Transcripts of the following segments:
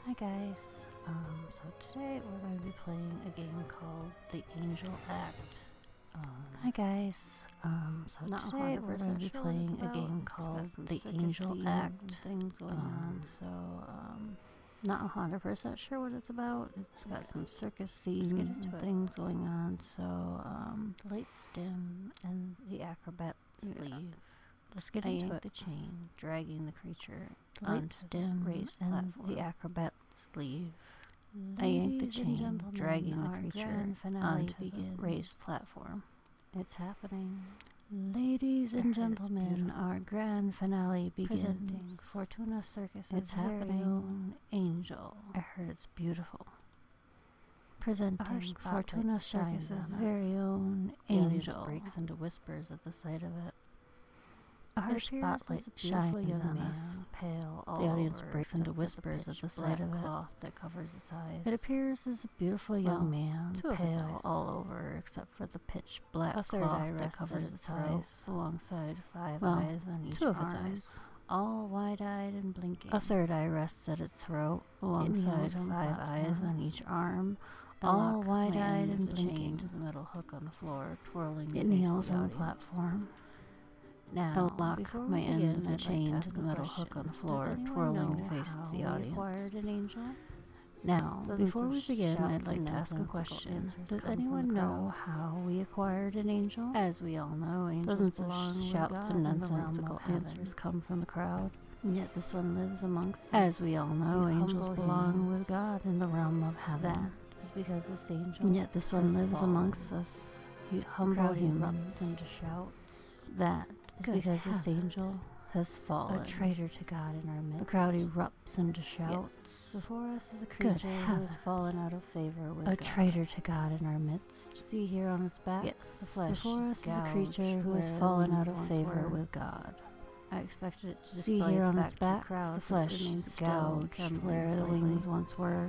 Hi guys, so today we're going to be playing a game called The Angel Act. Hi guys, so today we're going to be playing a game called The Angel Act. Things going on, so not 100% sure what it's about. It's got some circus themes and things going on, so the lights dim and the acrobats leave. Let's get into it. The chain, dragging the creature. The lights dim, raised and the acrobats leave. I yank the chain, dragging the creature onto the raised platform. It's happening. Ladies and gentlemen, our grand finale begins. Presenting Fortuna Circus. It's happening. Angel. I heard it's beautiful. Presenting Fortuna Circus's very own Angel. Breaks into whispers at the sight of it. Our spotlight shines on us, pale all over. The audience breaks into whispers at the sight of it. Cloth that covers its eyes. It appears as a beautiful young man, pale all over, except for the pitch black cloth that covers its eyes, alongside five eyes on each arm, all wide-eyed and blinking. A third eye rests at its throat, alongside five eyes on each arm, all wide-eyed and blinking. To the metal hook on the floor, twirling. It kneels on the platform. Now, I lock my end of the chain to the metal hook on the floor, twirling to face the audience. Acquired an angel? Now, before we begin, I'd like to ask a question. Does anyone know how we acquired an angel? As we all know, angels belong with God. Shouts and nonsensical answers come from the crowd. Yet this one lives amongst us. As we all know, angels belong with God in the realm of heaven. That is because this angel. Yet this one lives amongst us. Humble humans into shouts. That is because this angel has fallen. A traitor to God in our midst. The crowd erupts into shouts. Yes. Before us is a creature who has fallen out of favor with God. A traitor to God in our midst. See here on its back? Yes. The flesh. Before us is a creature who has fallen out of favor with God. I expected it to display its back to the crowd. The flesh is gouged where the wings once were.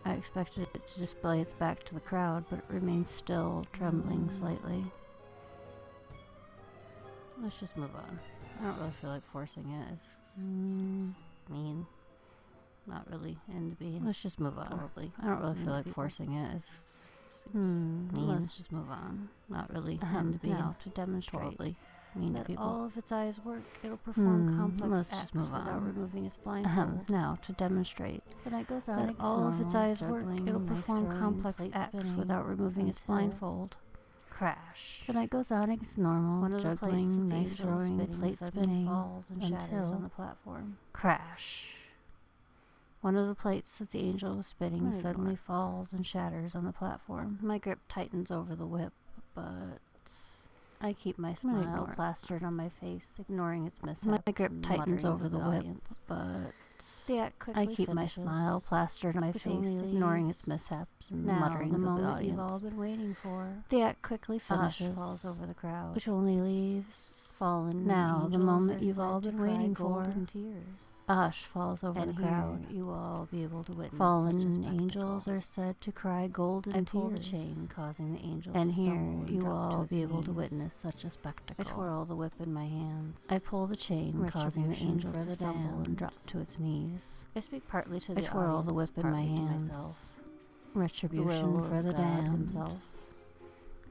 I expected it to display its back to the crowd, but it remains still, trembling slightly. Let's just move on. I don't really feel like forcing it. It's mean. Not really into being. Let's just move on. Probably. I don't really feel like forcing it. It's mean. Let's just move on. Not really into being. Now, to demonstrate totally mean that people. All of its eyes work, it'll perform complex acts without removing its blindfold. Now, to demonstrate. The night goes on. That all of its eyes work, it'll perform complex acts without removing its blindfold. Crash. The night goes on as normal, juggling, knife throwing, plate spinning, falls and shatters on the platform. Crash. One of the plates that the angel was spinning suddenly falls and shatters on the platform. My grip tightens over the whip, but I keep my smile plastered on my face, ignoring its mishaps. My grip tightens over the whip, but I keep my smile plastered on my face, ignoring its mishaps and mutterings of the audience. You've all been waiting for. The act quickly finishes, falls over the crowd, which only leaves fallen. Now the moment you've all been waiting for. A hush falls over the crowd. You will all be able to witness. Fallen angels are said to cry golden tears. I pull the chain, causing the angel to stumble, and you will all be able to witness such a spectacle. I twirl the whip in my hands. I pull the chain, causing the angel to stumble and drop to its knees. I speak partly to the audience, I twirl the whip in my hands. Retribution for the damned himself.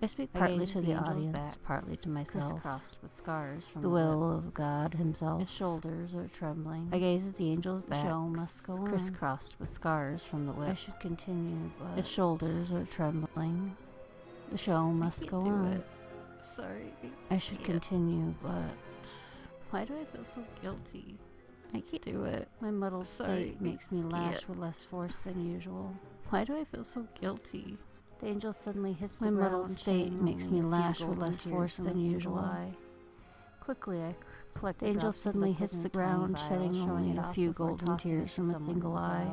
I speak partly to the audience, partly to myself. Crisscrossed with scars from the will of God himself. Its shoulders are trembling. I gaze at the angel's back. The show must go on. Crisscrossed with scars from the whip. I should continue, but its shoulders are trembling. The show must go on. Sorry. I should continue, but why do I feel so guilty? I can't do it. My muddled state makes me lash with less force than usual. Why do I feel so guilty? The angel suddenly hits the ground. My muddled state makes me lash with less force than usual. Quickly, I collect the angel suddenly hits the ground, shedding only a few golden tears from a single eye.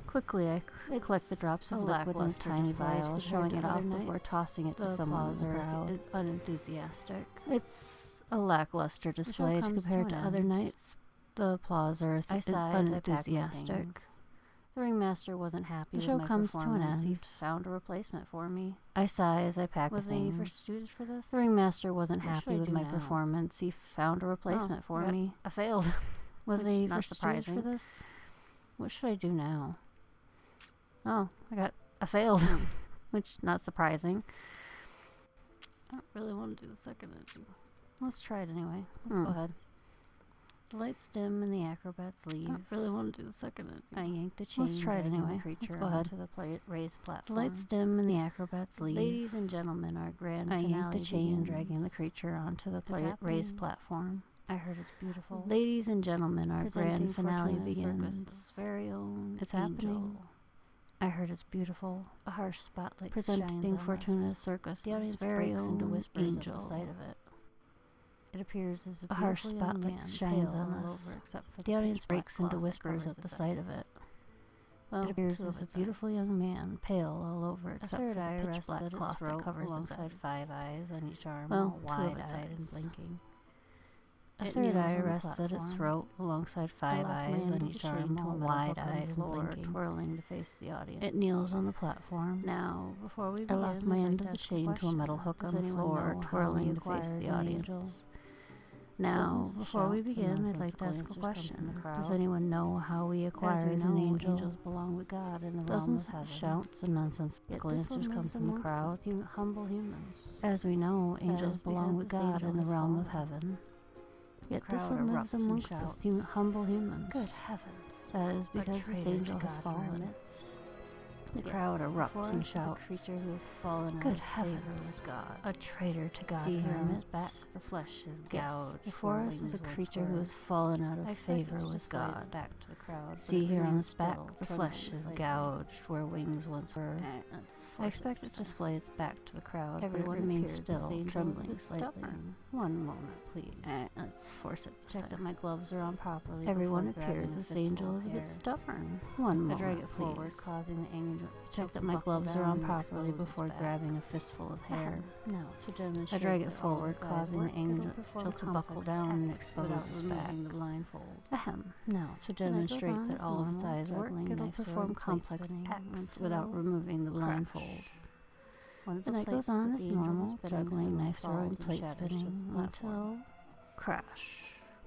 Quickly, I collect the drops of liquid in a tiny vial, showing it off before tossing it to someone in the crowd. Unenthusiastic. It's a lackluster display compared to other nights. The applause are unenthusiastic. The ringmaster wasn't happy with my performance. The show comes to an end. He found a replacement for me. I sigh as I pack the things. Was he suited for this? The ringmaster wasn't happy with my performance. He found a replacement for me. I failed. Was he suited for this? What should I do now? Oh, I failed. Which, not surprising. I don't really want to do the second ending. Let's try it anyway. Let's go ahead. The lights dim and the acrobats leave. I don't really want to do the second ending. I yank the chain. Let's try it anyway. Let's go ahead. To the raised platform. The lights dim and the acrobats leave. Ladies and gentlemen, our grand finale. I yank the chain, dragging the creature onto the raised platform. I heard it's beautiful. Ladies and gentlemen, our grand finale begins. Very own. It's happening. I heard it's beautiful. A harsh spotlight presenting Fortuna Circus. The audience breaks into whispers at the sight of it. It appears as a harsh spotlight shines on us. The audience breaks into whispers at the sight of it. It appears as a beautiful young man, pale all over except for the pitch black cloth that covers alongside 5 eyes on each arm, all wide-eyed and blinking. A third eye rests at its throat alongside 5 eyes on each arm, all wide-eyed and blinking, twirling to face the audience. It kneels on the platform. Now, before we begin, I lock my end of the chain to a metal hook on the floor, twirling to face the audience. Now, before we begin, I'd like to ask a question. Does anyone know how we acquired an angel? Angels belong with God in the realm of heaven. Shouts and nonsensical answers come from the crowd. Humble humans. As we know, angels belong with God in the realm of heaven. Yet this one lives amongst us, humble humans. Good heavens. That is because this angel has fallen. The crowd erupts and shouts. A creature who has fallen out of favor with God. A traitor to God. See here on his back, the flesh is gouged. Before us is a creature who has fallen out of favor with God. Back to the crowd. See here on its back, the flesh is gouged where wings once were. I expect it to display its back to the crowd. Everyone remains still, trembling slightly. One moment, please. Let's force it. Check that my gloves are on properly. Everyone appears this angel is a bit stubborn. One moment, I drag it forward, causing the angel. Check that my gloves are on properly before grabbing a fistful of hair. No, to demonstrate. I drag it forward, causing the angel to buckle down and expose its back. The blindfold. Ahem. Now, to demonstrate that all of its eyes work, it'll perform complex acts without removing the blindfold. Then it goes on as normal, juggling, knife throwing, plate spinning, until crash.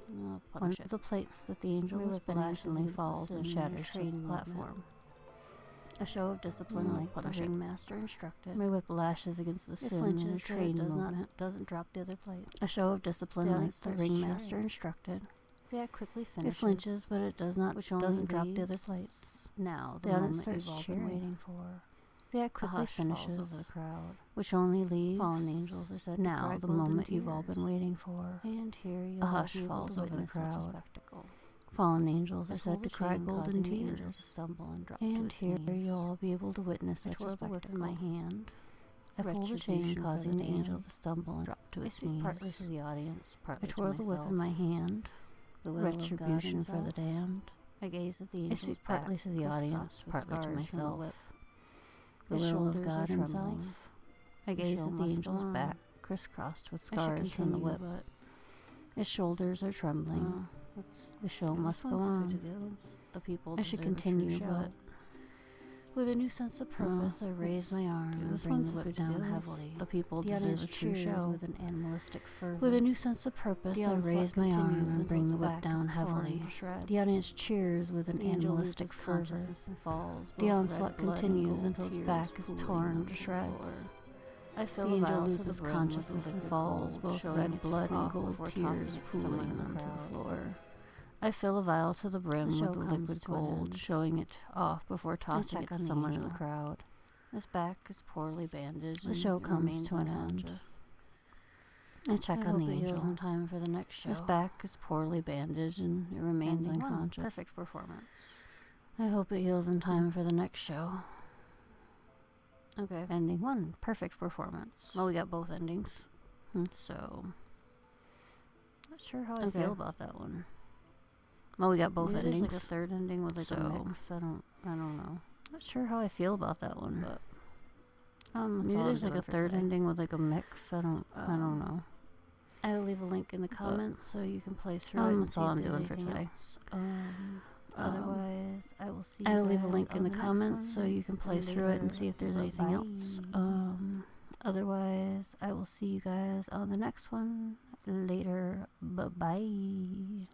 One of the plates that the angel was spinning suddenly falls and shatters to the platform. A show of discipline like the ringmaster instructed. My whip lashes against the ceiling and a train doesn't drop the other plate. A show of discipline like the ringmaster instructed. The act quickly finishes. It flinches, but it doesn't drop the other plates. Now, the audience starts cheering. Waiting for. The act quickly finishes over the crowd, which only leaves fallen angels are said now the moment you've all been waiting for. And here a hush falls over the crowd. Fallen angels are said to cry golden tears, stumble and drop. And here you'll all be able to witness such a spectacle. In my hand, I pull the chain, causing the angel to stumble and drop to its knees. Partly to the audience, partly to myself. I twirl the whip in my hand, the retribution for the damned. I gaze at the angel's back, partly to the audience, partly to myself. The will of God himself. I gaze at the angel's back, crisscrossed with scars from the whip. His shoulders are trembling. The show must go on. The people I should continue, but with a new sense of purpose, I raise my arm and bring the whip down heavily. The people deserve a true show with an animalistic fervor. With a new sense of purpose, I raise my arm and bring the whip down heavily. The audience cheers with an animalistic fervor. The onslaught continues until its back is torn to shreds. The angel loses consciousness and falls, both red blood and gold tears pooling onto the floor. I fill a vial to the brim with the liquid gold, showing it off before tossing it to someone in the crowd. His back is poorly bandaged. The show comes to an end. I check on the angel in time for the next show. His back is poorly bandaged and it remains unconscious. Perfect performance. I hope it heals in time for the next show. Okay. Ending 1. Perfect performance. Well, we got both endings. So, not sure how I feel about that one. Well, we got both endings. There's like a third ending with like a mix. I don't know. Not sure how I feel about that one, but maybe there's like a third ending with like a mix. I don't know. I'll leave a link in the comments so you can play through it. That's all I'm doing for today. Otherwise, I will see. I'll leave a link in the comments so you can play through it and see if there's anything else. Otherwise, I will see you guys on the next one later. Bye bye.